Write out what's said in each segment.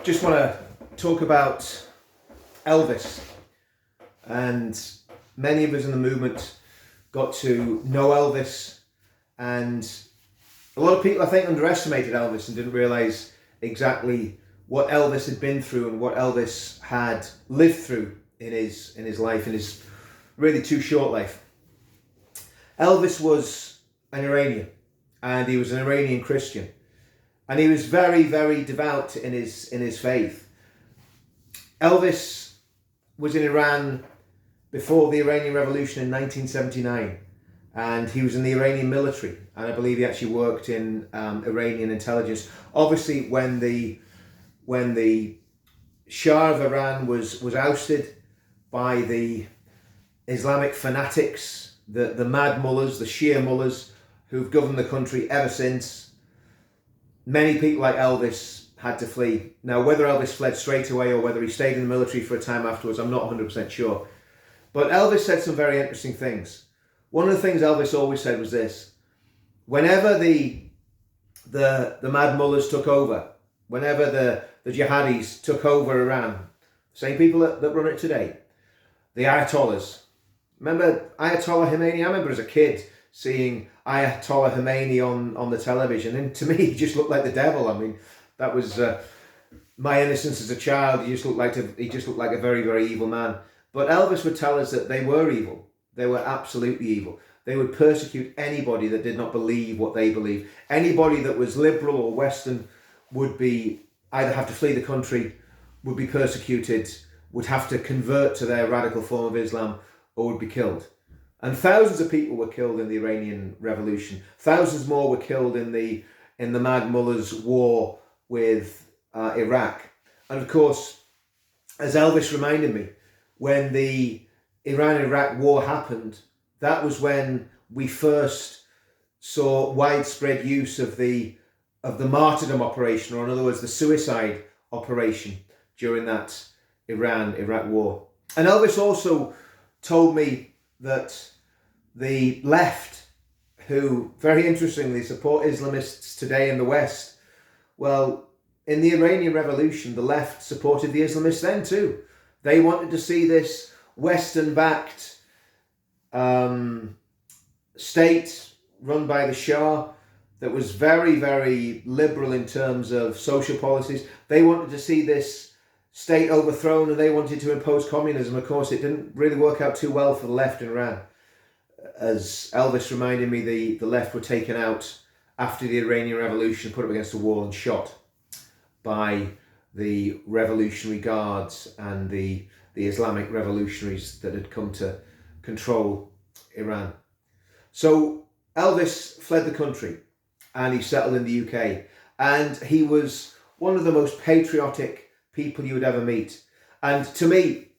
Just want to talk about Elvis. And many of us in the movement got to know Elvis, and a lot of people, I think, underestimated Elvis and didn't realise exactly what Elvis had been through and what Elvis had lived through in his life, in his really too short life. Elvis was an Iranian, and he was an Iranian Christian, and he was very, very devout in his faith. Elvis was in Iran before the Iranian Revolution in 1979, and he was in the Iranian military, and I believe he actually worked in Iranian intelligence. Obviously, when the Shah of Iran was ousted by the Islamic fanatics, the mad mullahs, the Shia mullahs, who've governed the country ever since, many people like Elvis had to flee. Now, whether Elvis fled straight away or whether he stayed in the military for a time afterwards, I'm not 100% sure. But Elvis said some very interesting things. One of the things Elvis always said was this: whenever the mad mullahs took over, whenever the jihadis took over Iran, same people that run it today, the Ayatollahs. Remember Ayatollah Khomeini? I remember as a kid seeing Ayatollah Khomeini on the television, and to me he just looked like the devil. I mean, that was my innocence as a child. He just looked like a very, very evil man. But Elvis would tell us that they were evil. They were absolutely evil. They would persecute anybody that did not believe what they believed. Anybody that was liberal or Western would be either have to flee the country, would be persecuted, would have to convert to their radical form of Islam, or would be killed. And thousands of people were killed in the Iranian Revolution. Thousands more were killed in the Mad Mullah's war with Iraq. And of course, as Elvis reminded me, when the Iran-Iraq war happened, that was when we first saw widespread use of the martyrdom operation, or in other words, the suicide operation during that Iran-Iraq war. And Elvis also told me that the left, who very interestingly support Islamists today in the West, well, in the Iranian Revolution, the left supported the Islamists then too. They wanted to see this Western-backed state run by the Shah that was very, very liberal in terms of social policies. They wanted to see this state overthrown, and they wanted to impose communism. Of course, it didn't really work out too well for the left in Iran. As Elvis reminded me, the left were taken out after the Iranian Revolution, put up against a wall and shot by the Revolutionary Guards and the Islamic revolutionaries that had come to control Iran. So Elvis fled the country and he settled in the UK, and he was one of the most patriotic people you would ever meet. And to me,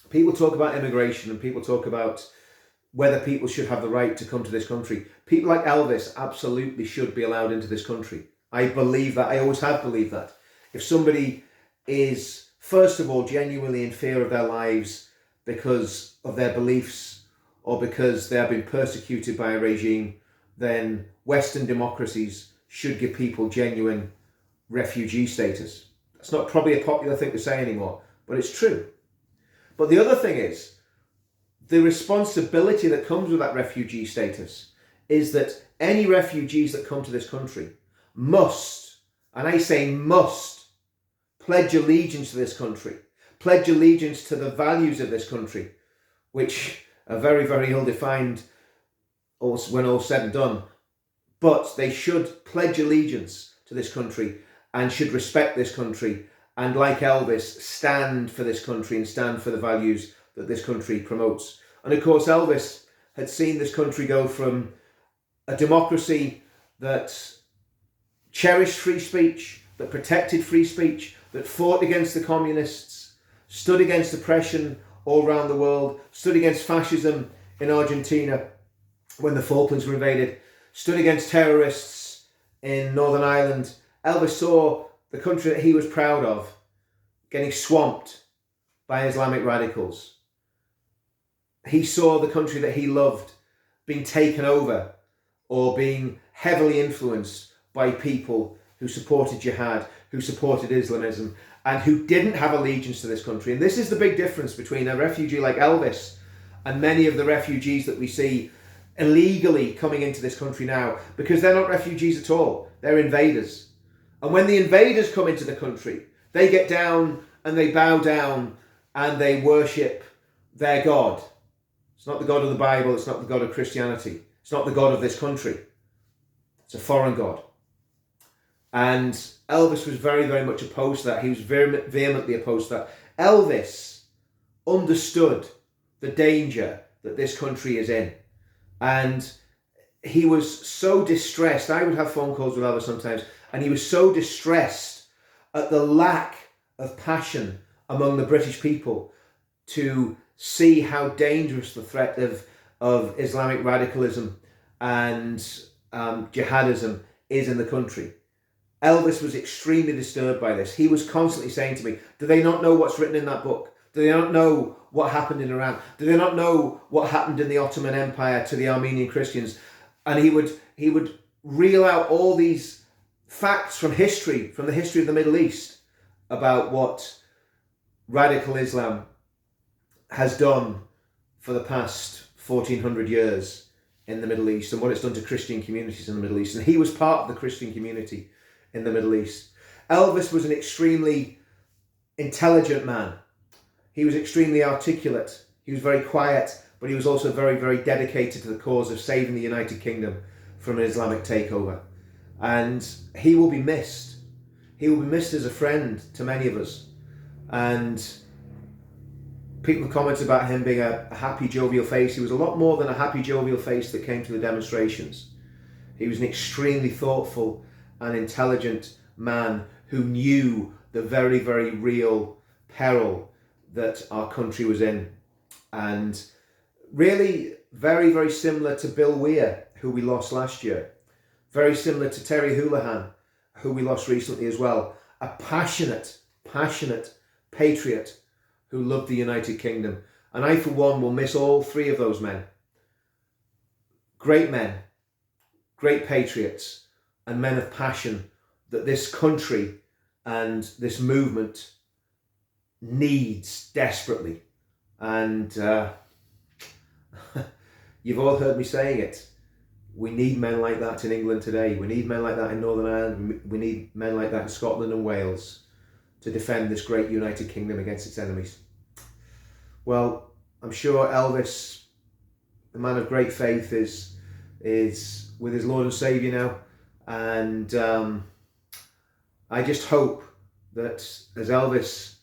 people talk about immigration and people talk about whether people should have the right to come to this country. People like Elvis absolutely should be allowed into this country. I believe that. I always have believed that. If somebody is, first of all, genuinely in fear of their lives because of their beliefs or because they have been persecuted by a regime, then Western democracies should give people genuine refugee status. That's not probably a popular thing to say anymore, but it's true. But the other thing is, the responsibility that comes with that refugee status is that any refugees that come to this country must, and I say must, pledge allegiance to this country, pledge allegiance to the values of this country, which are very, very ill-defined when all's said and done. But they should pledge allegiance to this country and should respect this country, and like Elvis, stand for this country and stand for the values that this country promotes. And of course, Elvis had seen this country go from a democracy that cherished free speech, that protected free speech, that fought against the communists, stood against oppression all around the world, stood against fascism in Argentina when the Falklands were invaded, stood against terrorists in Northern Ireland. Elvis saw the country that he was proud of getting swamped by Islamic radicals. He saw the country that he loved being taken over or being heavily influenced by people who supported jihad, who supported Islamism, and who didn't have allegiance to this country. And this is the big difference between a refugee like Elvis and many of the refugees that we see illegally coming into this country now, because they're not refugees at all. They're invaders. And when the invaders come into the country, they get down and they bow down and they worship their God. It's not the God of the Bible. It's not the God of Christianity. It's not the God of this country. It's a foreign God. And Elvis was very, very much opposed to that. He was very vehemently opposed to that. Elvis understood the danger that this country is in. And he was so distressed. I would have phone calls with Elvis sometimes, and he was so distressed at the lack of passion among the British people to see how dangerous the threat of Islamic radicalism and jihadism is in the country. Elvis was extremely disturbed by this. He was constantly saying to me, do they not know what's written in that book? Do they not know what happened in Iran? Do they not know what happened in the Ottoman Empire to the Armenian Christians? And he would reel out all these facts from history, from the history of the Middle East, about what radical Islam has done for the past 1400 years in the Middle East and what it's done to Christian communities in the Middle East. And he was part of the Christian community in the Middle East. Elvis was an extremely intelligent man. He was extremely articulate. He was very quiet, but he was also very, very dedicated to the cause of saving the United Kingdom from an Islamic takeover. And he will be missed. He will be missed as a friend to many of us. And people comment about him being a happy, jovial face. He was a lot more than a happy, jovial face that came to the demonstrations. He was an extremely thoughtful and intelligent man who knew the very, very real peril that our country was in. And really very, very similar to Bill Weir, who we lost last year. Very similar to Terry Houlihan, who we lost recently as well. A passionate patriot who loved the United Kingdom. And I, for one, will miss all three of those men. Great men, great patriots, and men of passion that this country and this movement needs desperately. And you've all heard me saying it. We need men like that in England today. We need men like that in Northern Ireland. We need men like that in Scotland and Wales to defend this great United Kingdom against its enemies. Well, I'm sure Elvis, the man of great faith, is with his Lord and Saviour now. And I just hope that as Elvis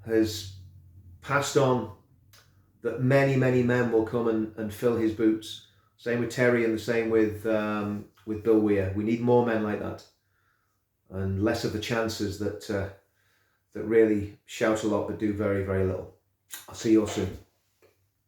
has passed on, that many, many men will come and fill his boots. Same with Terry and the same with Bill Weir. We need more men like that, and less of the chances that really shout a lot but do very, very little. I'll see you all soon.